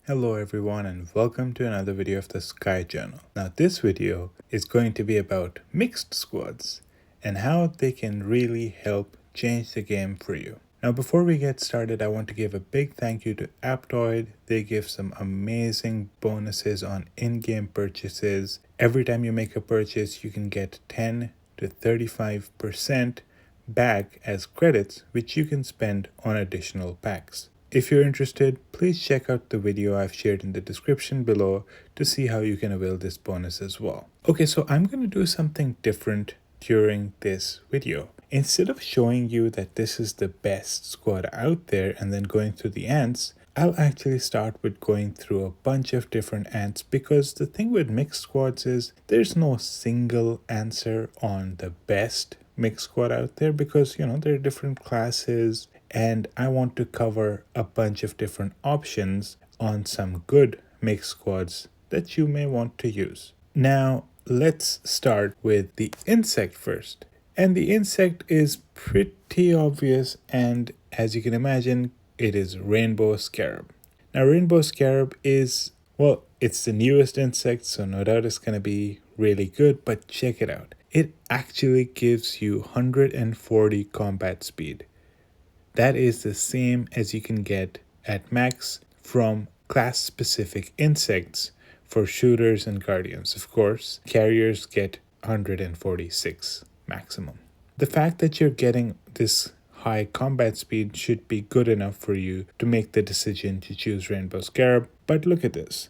Hello everyone and welcome to another video of the Sky Journal. Now this video is going to be about mixed squads and how they can really help change the game for you. Now before we get started, I want to give a big thank you to Aptoide. They give some amazing bonuses on in-game purchases. Every time you make a purchase, you can get 10 to 35% back as credits, which you can spend on additional packs. If you're interested, please check out the video I've shared in the description below to see how you can avail this bonus as well. Okay, so I'm going to do something different during this video. Instead of showing you that this is the best squad out there and then going through the ants, I'll actually start with going through a bunch of different ants, because the thing with mixed squads is there's no single answer on the best mixed squad out there, because there are different classes and I want to cover a bunch of different options on some good mixed squads that you may want to use. Now let's start with the insect first. And the insect is pretty obvious, and as you can imagine, it is rainbow scarab. Now rainbow scarab is, well, it's the newest insect, so no doubt it's going to be really good, but check it out. It actually gives you 140 combat speed. That is the same as you can get at max from class-specific insects for shooters and guardians. Of course, carriers get 146 maximum. The fact that you're getting this high combat speed should be good enough for you to make the decision to choose Rainbow Scarab. But look at this.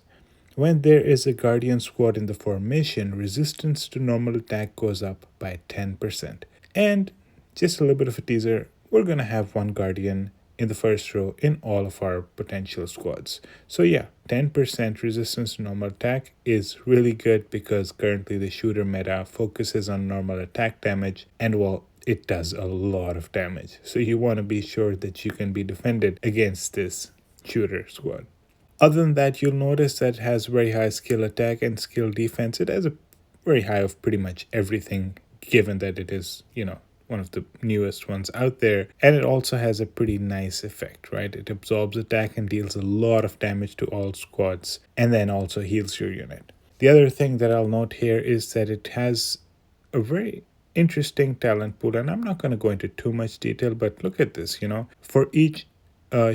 When there is a guardian squad in the formation, resistance to normal attack goes up by 10%. And just a little bit of a teaser, we're going to have one guardian in the first row in all of our potential squads. So yeah, 10% resistance to normal attack is really good, because currently the shooter meta focuses on normal attack damage, and well, it does a lot of damage. So you want to be sure that you can be defended against this shooter squad. Other than that, you'll notice that it has very high skill attack and skill defense. It has a very high of pretty much everything, given that it is, one of the newest ones out there. And it also has a pretty nice effect, right? It absorbs attack and deals a lot of damage to all squads, and then also heals your unit. The other thing that I'll note here is that it has a very interesting talent pool, and I'm not going to go into too much detail, but look at this. For each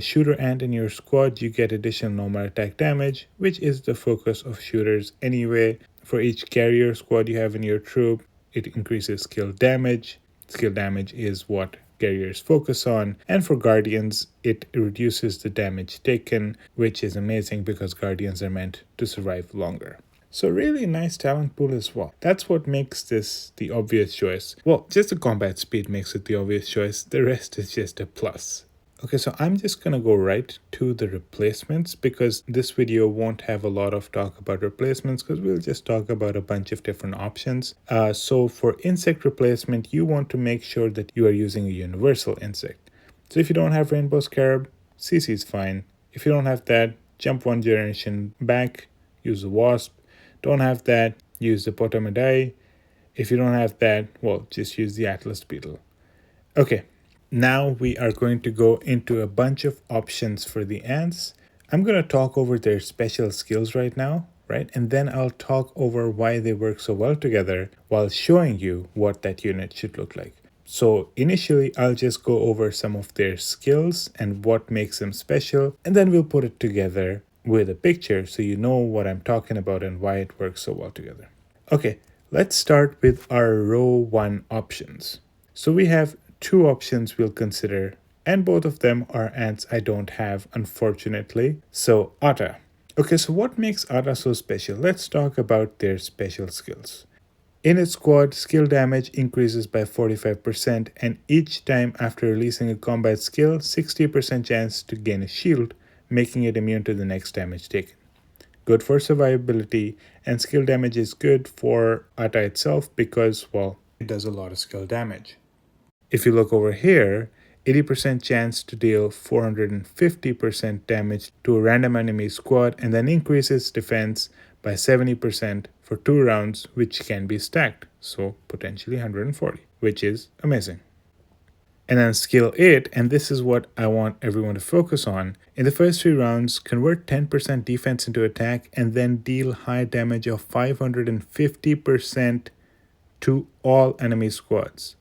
shooter ant in your squad, you get additional normal attack damage, which is the focus of shooters anyway. For each carrier squad you have in your troop, it increases skill damage. Skill damage is what carriers focus on. And for guardians, it reduces the damage taken, which is amazing because guardians are meant to survive longer. So really nice talent pool as well. That's what makes this the obvious choice. Well, just the combat speed makes it the obvious choice. The rest is just a plus. Okay, so I'm just going to go right to the replacements, because this video won't have a lot of talk about replacements, because we'll just talk about a bunch of different options. So for insect replacement, you want to make sure that you are using a universal insect. So if you don't have Rainbow Scarab, CC is fine. If you don't have that, jump one generation back, use a wasp. Don't have that, use the Potamidai. If you don't have that, well, just use the Atlas Beetle. Okay. Now we are going to go into a bunch of options for the ants. I'm going to talk over their special skills right now, right? And then I'll talk over why they work so well together while showing you what that unit should look like. So initially, I'll just go over some of their skills and what makes them special, and then we'll put it together with a picture so you know what I'm talking about and why it works so well together. Okay, let's start with our row 1 options. So we have 2 options we'll consider, and both of them are ants I don't have, unfortunately. So Atta. Okay, so what makes Atta so special? Let's talk about their special skills. In its squad, skill damage increases by 45%, and each time after releasing a combat skill, 60% chance to gain a shield, making it immune to the next damage taken. Good for survivability, and skill damage is good for Atta itself because, well, it does a lot of skill damage. If you look over here, 80% chance to deal 450% damage to a random enemy squad, and then increases defense by 70% for 2 rounds, which can be stacked, so potentially 140, which is amazing. And then skill 8, and this is what I want everyone to focus on. In the first 3 rounds, convert 10% defense into attack and then deal high damage of 550% to all enemy squads.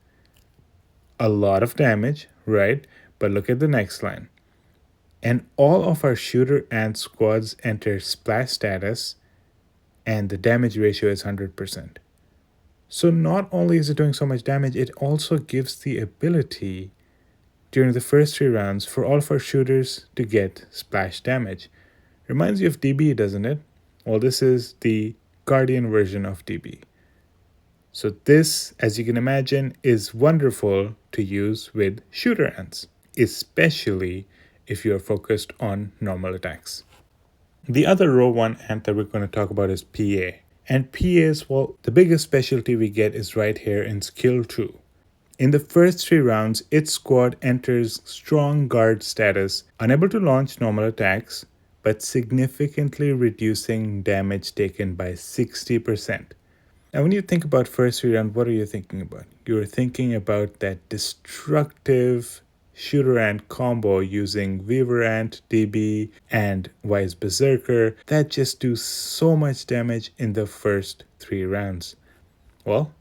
A lot of damage, right? But look at the next line. And all of our shooter and squads enter splash status, and the damage ratio is 100%. So not only is it doing so much damage, it also gives the ability during the first 3 rounds for all of our shooters to get splash damage. Reminds you of DB, doesn't it? Well, this is the Guardian version of DB. So this, as you can imagine, is wonderful to use with shooter ants, especially if you're focused on normal attacks. The other row 1 ant that we're going to talk about is PA. And PAs, well, the biggest specialty we get is right here in skill 2. In the first 3 rounds, its squad enters strong guard status, unable to launch normal attacks, but significantly reducing damage taken by 60%. Now, when you think about first 3 rounds, what are you thinking about? You're thinking about that destructive shooter ant combo using Weaver Ant, DB, and Wise Berserker that just do so much damage in the first 3 rounds. Well,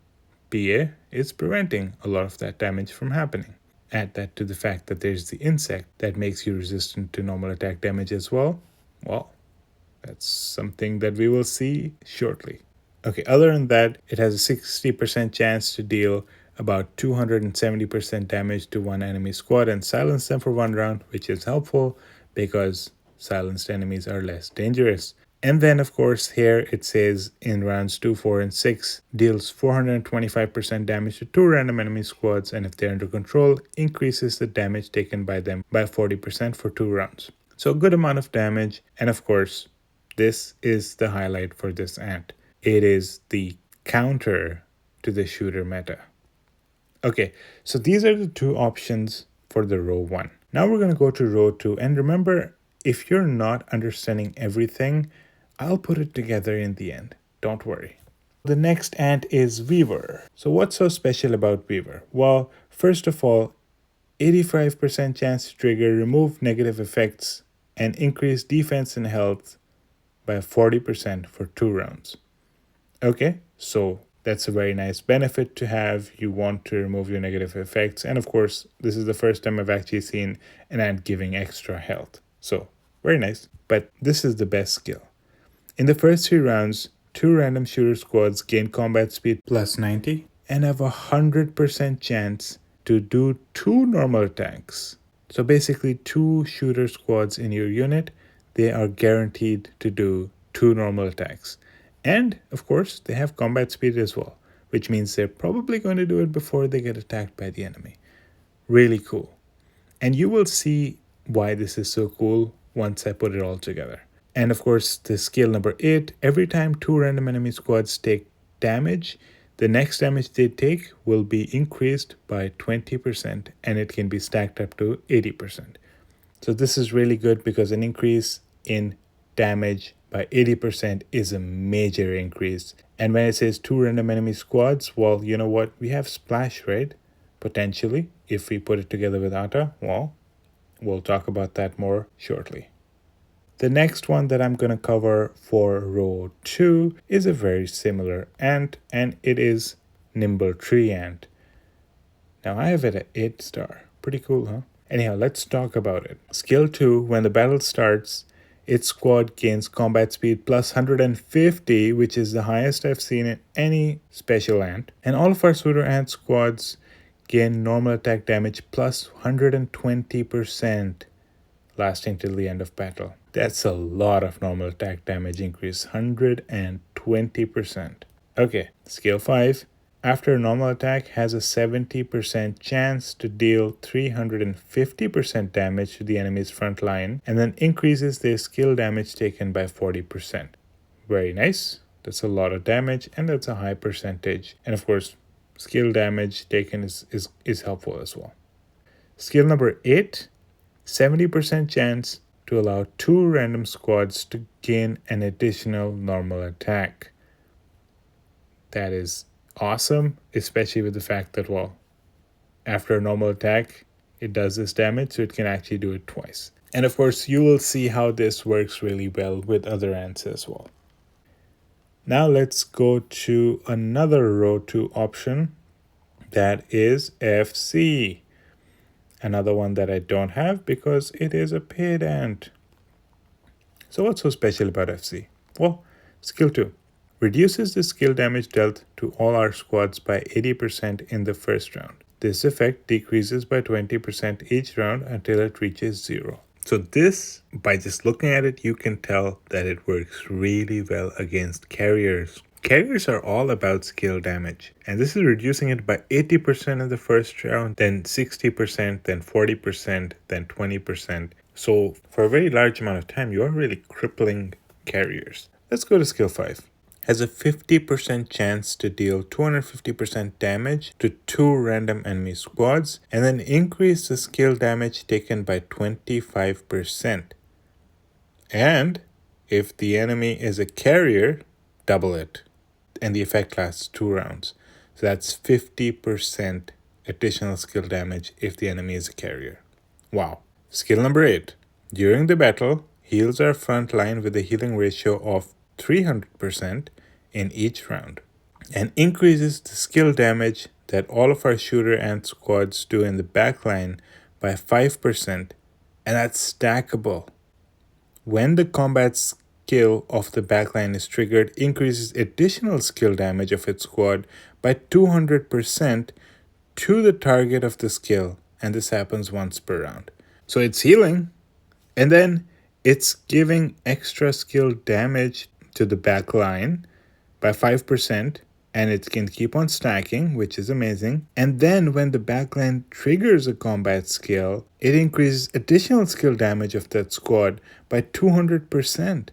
PA is preventing a lot of that damage from happening. Add that to the fact that there's the insect that makes you resistant to normal attack damage as well. Well, that's something that we will see shortly. Okay, other than that, it has a 60% chance to deal about 270% damage to one enemy squad and silence them for 1 round, which is helpful because silenced enemies are less dangerous. And then, of course, here it says in rounds 2, 4, and 6, deals 425% damage to 2 random enemy squads, and if they're under control, increases the damage taken by them by 40% for 2 rounds. So a good amount of damage, and of course, this is the highlight for this ant. It is the counter to the shooter meta. Okay, so these are the 2 options for the row 1. Now we're going to go to row 2, and remember, if you're not understanding everything, I'll put it together in the end. Don't worry. The next ant is Weaver. So what's so special about Weaver? Well, first of all, 85% chance to trigger remove negative effects and increase defense and health by 40% for 2 rounds. Okay, so that's a very nice benefit to have. You want to remove your negative effects. And of course, this is the first time I've actually seen an ant giving extra health. So very nice, but this is the best skill. In the first 3 rounds, 2 random shooter squads gain combat speed plus 90 and have a 100% chance to do 2 normal attacks. So basically 2 shooter squads in your unit, they are guaranteed to do 2 normal attacks. And of course, they have combat speed as well, which means they're probably going to do it before they get attacked by the enemy. Really cool. And you will see why this is so cool once I put it all together. And of course, the skill number 8, every time 2 random enemy squads take damage, the next damage they take will be increased by 20% and it can be stacked up to 80%. So this is really good because an increase in damage by 80% is a major increase. And when it says 2 random enemy squads, well, you know what? We have splash, right? Potentially, if we put it together with Ata, well, we'll talk about that more shortly. The next one that I'm going to cover for row 2 is a very similar ant, and it is Nimble Tree Ant. Now I have it at 8 star. Pretty cool, huh? Anyhow, let's talk about it. Skill 2, when the battle starts, its squad gains combat speed plus 150, which is the highest I've seen in any special ant. And all of our pseudo ant squads gain normal attack damage plus 120%, lasting till the end of battle. That's a lot of normal attack damage increase, 120%. Okay, skill 5. After a normal attack has a 70% chance to deal 350% damage to the enemy's front line and then increases their skill damage taken by 40%. Very nice. That's a lot of damage and that's a high percentage. And of course, skill damage taken is helpful as well. Skill number 8, 70% chance to allow 2 random squads to gain an additional normal attack. That is awesome, especially with the fact that, well, after a normal attack, it does this damage, so it can actually do it twice. And of course, you will see how this works really well with other ants as well. Now let's go to another row 2 option, that is FC. Another one that I don't have because it is a paid ant. So what's so special about FC? Well, skill 2 reduces the skill damage dealt to all our squads by 80% in the first round. This effect decreases by 20% each round until it reaches 0. So this, by just looking at it, you can tell that it works really well against carriers. Carriers are all about skill damage, and this is reducing it by 80% in the first round, then 60%, then 40%, then 20%. So for a very large amount of time, you are really crippling carriers. Let's go to skill 5. Has a 50% chance to deal 250% damage to 2 random enemy squads, and then increase the skill damage taken by 25%. And if the enemy is a carrier, double it. And the effect lasts 2 rounds. So that's 50% additional skill damage if the enemy is a carrier. Wow. Skill number 8. During the battle, heals our front line with a healing ratio of 300% in each round, and increases the skill damage that all of our shooter ant squads do in the backline by 5%, and that's stackable. When the combat skill of the backline is triggered, increases additional skill damage of its squad by 200% to the target of the skill, and this happens once per round. So it's healing, and then it's giving extra skill damage to the backline by 5%, and it can keep on stacking, which is amazing. And then when the backline triggers a combat skill, it increases additional skill damage of that squad by 200%.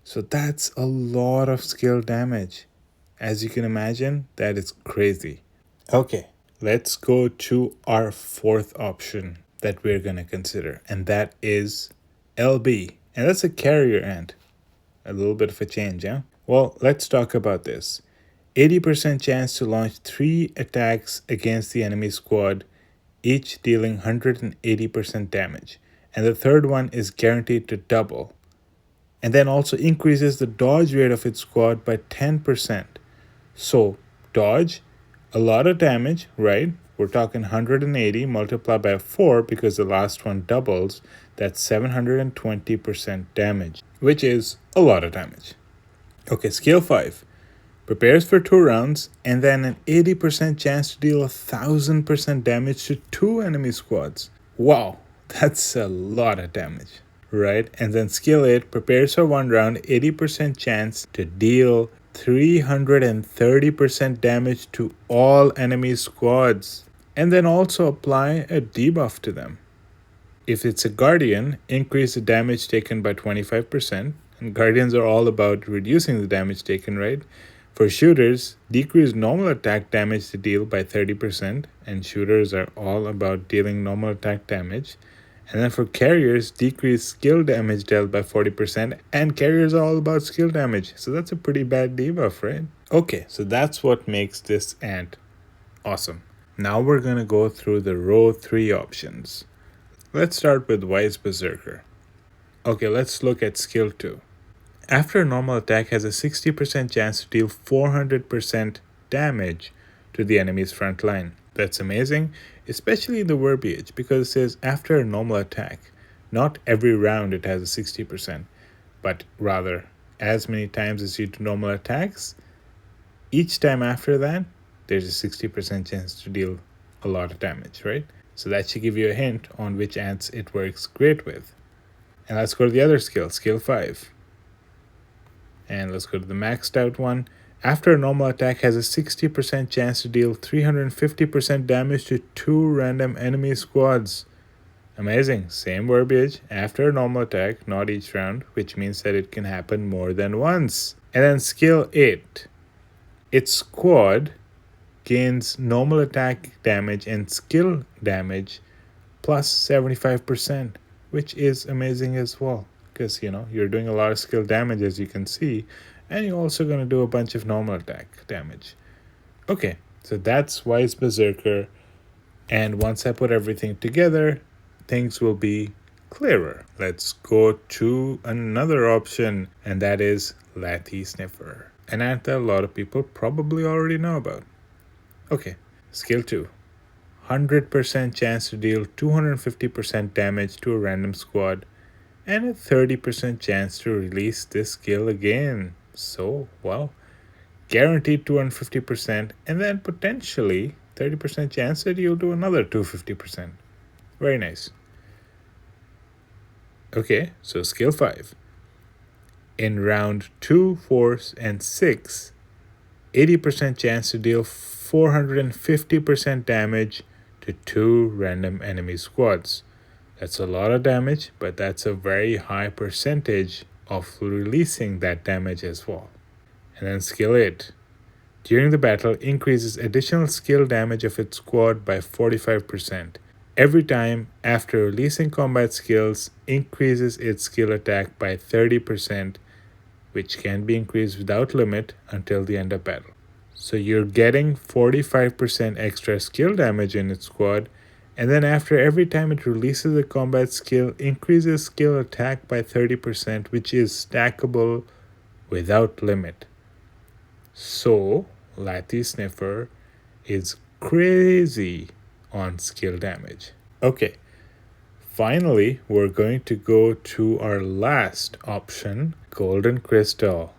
So that's a lot of skill damage. As you can imagine, that is crazy. Okay, let's go to our 4th option that we're going to consider, and that is LB. And that's a carrier ant. A little bit of a change, yeah? Well, let's talk about this. 80% chance to launch 3 attacks against the enemy squad, each dealing 180% damage. And the third one is guaranteed to double. And then also increases the dodge rate of its squad by 10%. So, dodge, a lot of damage, right? We're talking 180 multiplied by 4 because the last one doubles. That's 720% damage, which is a lot of damage. Okay, skill 5. Prepares for 2 rounds, and then an 80% chance to deal 1,000% damage to 2 enemy squads. Wow, that's a lot of damage, right? And then skill 8. Prepares for 1 round, 80% chance to deal 330% damage to all enemy squads. And then also apply a debuff to them. If it's a guardian, increase the damage taken by 25%. And guardians are all about reducing the damage taken, right? For shooters, decrease normal attack damage to deal by 30%. And shooters are all about dealing normal attack damage. And then for carriers, decrease skill damage dealt by 40%. And carriers are all about skill damage. So that's a pretty bad debuff, right? Okay, so that's what makes this ant awesome. Now we're going to go through the row 3 options. Let's start with Wise Berserker. Okay, let's look at skill 2. After a normal attack has a 60% chance to deal 400% damage to the enemy's front line. That's amazing, especially in the verbiage, because it says after a normal attack. Not every round it has a 60%, but rather as many times as you do normal attacks, each time after that, there's a 60% chance to deal a lot of damage, right? So that should give you a hint on which ants it works great with. And let's go to the other skill, skill 5. And let's go to the maxed out one. After a normal attack has a 60% chance to deal 350% damage to 2 random enemy squads. Amazing. Same verbiage. After a normal attack, not each round, which means that it can happen more than once. And then skill 8. Its squad gains normal attack damage and skill damage plus 75%, which is amazing as well. Because, you're doing a lot of skill damage, as you can see, and you're also going to do a bunch of normal attack damage. Okay, so that's Wise Berserker And once I put everything together, things will be clearer. Let's go to another option, and that is Lathy Sniffer. An ant that a lot of people probably already know about. Okay, skill 2. 100% chance to deal 250% damage to a random squad, and a 30% chance to release this skill again. So, well, guaranteed 250%, and then potentially 30% chance that you'll do another 250%. Very nice. Okay, so skill 5. In round 2, 4, and 6, 80% chance to deal 450% damage to 2 random enemy squads. That's a lot of damage, but that's a very high percentage of releasing that damage as well. And then skill 8. During the battle, increases additional skill damage of its squad by 45%. Every time after releasing combat skills, increases its skill attack by 30%, which can be increased without limit until the end of battle. So you're getting 45% extra skill damage in its squad, and then after every time it releases a combat skill, increases skill attack by 30%, which is stackable without limit. So, Lathy Sniffer is crazy on skill damage. Okay, finally, we're going to go to our last option, Golden Crystal.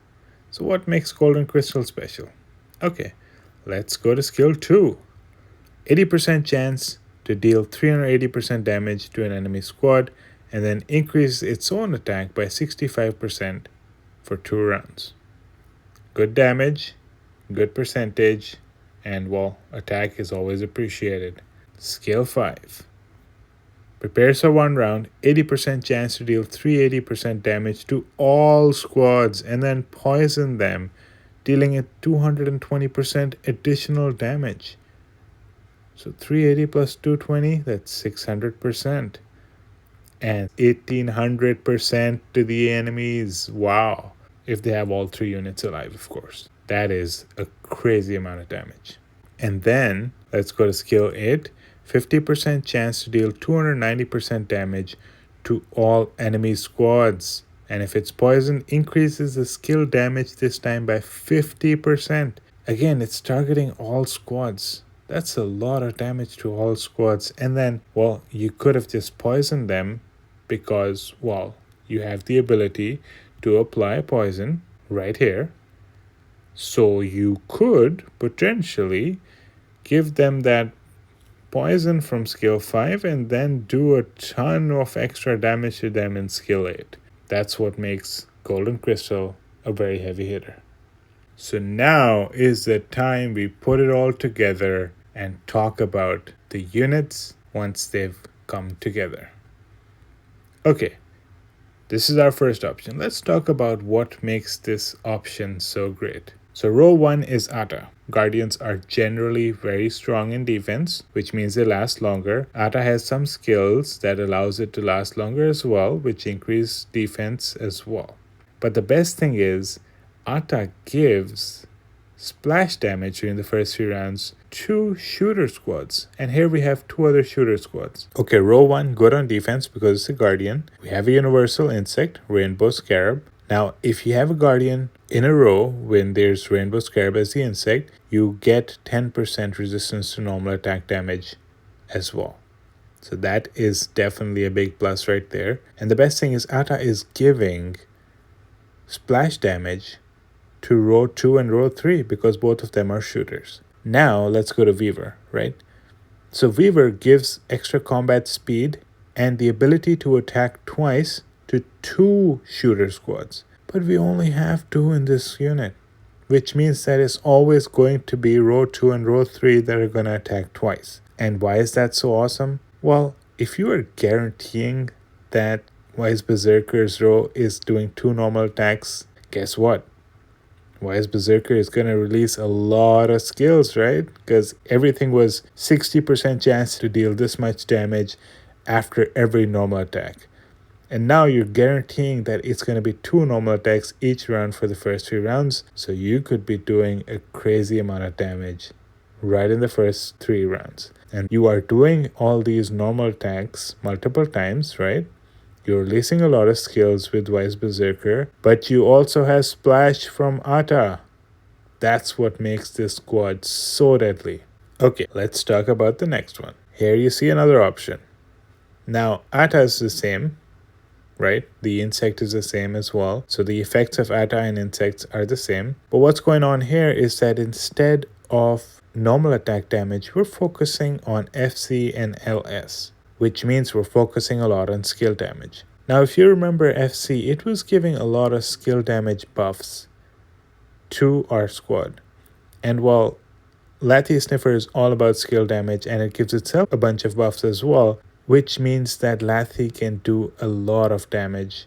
So what makes Golden Crystal special? Okay, let's go to skill 2. 80% chance to deal 380% damage to an enemy squad, and then increase its own attack by 65% for 2 rounds. Good damage, good percentage, and well, attack is always appreciated. Skill 5. Prepares for 1 round, 80% chance to deal 380% damage to all squads and then poison them, dealing a 220% additional damage. So 380 plus 220, that's 600%. And 1800% to the enemies. Wow. If they have all 3 units alive, of course. That is a crazy amount of damage. And then, let's go to skill 8. 50% chance to deal 290% damage to all enemy squads. And if it's poison, increases the skill damage this time by 50%. Again, it's targeting all squads. That's a lot of damage to all squads. And then, well, you could have just poisoned them because, well, you have the ability to apply poison right here. So you could potentially give them that poison from skill 5 and then do a ton of extra damage to them in skill 8. That's what makes Golden Crystal a very heavy hitter. So now is the time we put it all together and talk about the units once they've come together. Okay, this is our first option. Let's talk about what makes this option so great. So row 1 is Ata. Guardians are generally very strong in defense, which means they last longer. Ata has some skills that allows it to last longer as well, which increase defense as well. But the best thing is, Ata gives splash damage during the first 3 rounds to shooter squads. And here we have 2 other shooter squads. Okay, row 1, good on defense because it's a guardian. We have a universal insect, Rainbow Scarab. Now, if you have a guardian in a row when there's Rainbow Scarab as the insect, you get 10% resistance to normal attack damage as well. So that is definitely a big plus right there. And the best thing is Ata is giving splash damage to row 2 and row 3 because both of them are shooters. Now let's go to Weaver, right? So Weaver gives extra combat speed and the ability to attack twice to 2 shooter squads. But we only have 2 in this unit, which means that it's always going to be row 2 and row 3 that are going to attack twice. And why is that so awesome? Well, if you are guaranteeing that Wise Berserker's row is doing 2 normal attacks, guess what? Wise Berserker is going to release a lot of skills, right? Because everything was 60% chance to deal this much damage after every normal attack. And now you're guaranteeing that it's going to be 2 normal attacks each round for the first 3 rounds. So you could be doing a crazy amount of damage right in the first 3 rounds. and you are doing all these normal attacks multiple times, right? You're releasing a lot of skills with Wise Berserker, but you also have Splash from Atta. That's what makes this squad so deadly. Okay, let's talk about the next one. Here you see another option. Now, Atta is the same, right? The insect is the same as well. So the effects of Atta and insects are the same. But what's going on here is that instead of normal attack damage, we're focusing on FC and LS, which means we're focusing a lot on skill damage. Now, if you remember FC, it was giving a lot of skill damage buffs to our squad. And while Lathy Sniffer is all about skill damage and it gives itself a bunch of buffs as well, which means that Lathy can do a lot of damage,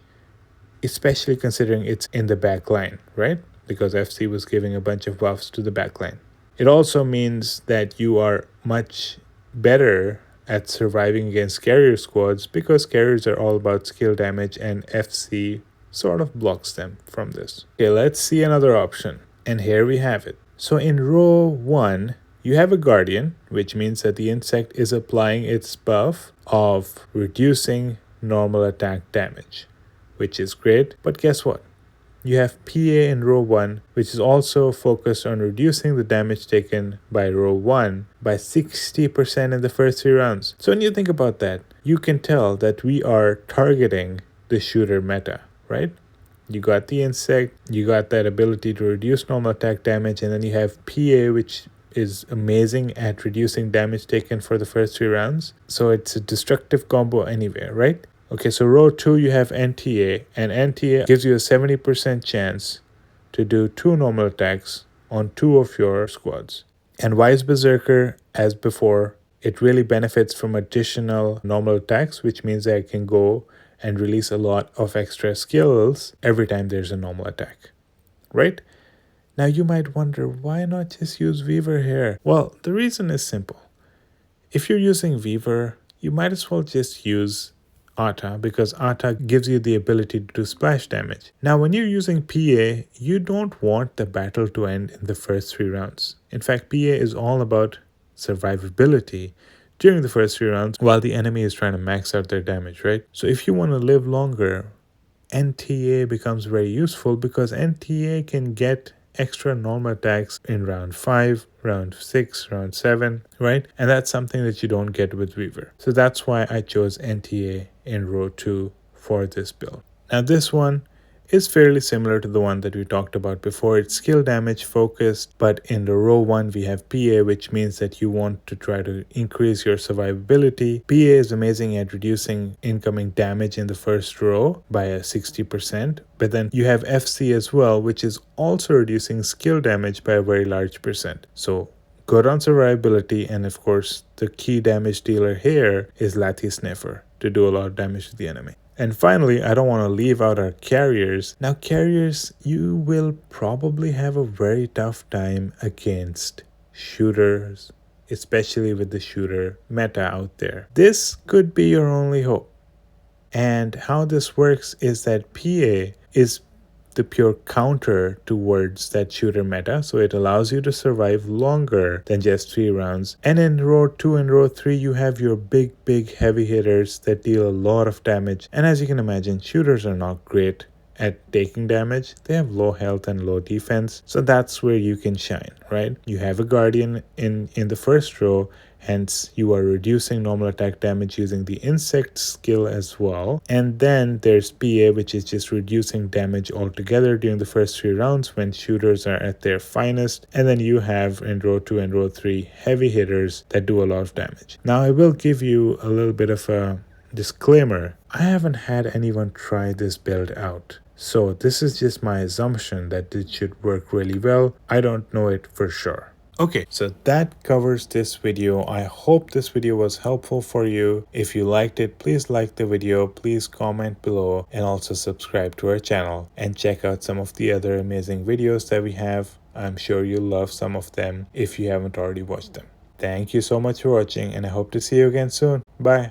especially considering it's in the back line, right? Because FC was giving a bunch of buffs to the back line. It also means that you are much better at surviving against carrier squads because carriers are all about skill damage and FC sort of blocks them from this. Okay, let's see another option. And here we have it. So in row 1, you have a Guardian, which means that the insect is applying its buff of reducing normal attack damage, which is great. But guess what? You have PA in row 1, which is also focused on reducing the damage taken by row 1 by 60% in the first 3 rounds. So when you think about that, you can tell that we are targeting the shooter meta, right? You got the insect, you got that ability to reduce normal attack damage, and then you have PA, which is amazing at reducing damage taken for the first 3 rounds. So it's a destructive combo anywhere, right? Okay, so row 2 you have NTA, and NTA gives you a 70% chance to do 2 normal attacks on 2 of your squads. And Wise Berserker, as before, it really benefits from additional normal attacks, which means that I can go and release a lot of extra skills every time there's a normal attack, right? Now you might wonder, why not just use Weaver here? Well, the reason is simple. If you're using Weaver, you might as well just use Atta because Atta gives you the ability to do splash damage. Now when you're using PA, you don't want the battle to end in the first 3 rounds. In fact, PA is all about survivability during the first 3 rounds while the enemy is trying to max out their damage, right? So if you want to live longer, NTA becomes very useful because NTA can get extra normal attacks in round 5, round 6, round 7, right? And that's something that you don't get with Weaver. So that's why I chose NTA in row 2 for this build. Now this one is fairly similar to the one that we talked about before. It's skill damage focused, but in the row 1 we have PA, which means that you want to try to increase your survivability. PA is amazing at reducing incoming damage in the first row by a 60%, but then you have FC as well, which is also reducing skill damage by a very large percent. So good on survivability, and of course the key damage dealer here is Lathy Sniffer to do a lot of damage to the enemy. And finally, I don't want to leave out our carriers. Now carriers, you will probably have a very tough time against shooters, especially with the shooter meta out there. This could be your only hope. And how this works is that PA is the pure counter towards that shooter meta, so it allows you to survive longer than just 3 rounds. And in row 2 and row 3 you have your big heavy hitters that deal a lot of damage, and as you can imagine, shooters are not great at taking damage. They have low health and low defense, so that's where you can shine, right? You have a Guardian in the first row, hence you are reducing normal attack damage using the insect skill as well. And then there's PA, which is just reducing damage altogether during the first 3 rounds when shooters are at their finest. And then you have in row 2 and row 3 heavy hitters that do a lot of damage. Now I will give you a little bit of a disclaimer. I haven't had anyone try this build out, so this is just my assumption that it should work really well. I don't know it for sure. Okay, so that covers this video. I hope this video was helpful for you. If you liked it, please like the video, please comment below, and also subscribe to our channel and check out some of the other amazing videos that we have. I'm sure you'll love some of them if you haven't already watched them. Thank you so much for watching, and I hope to see you again soon. Bye.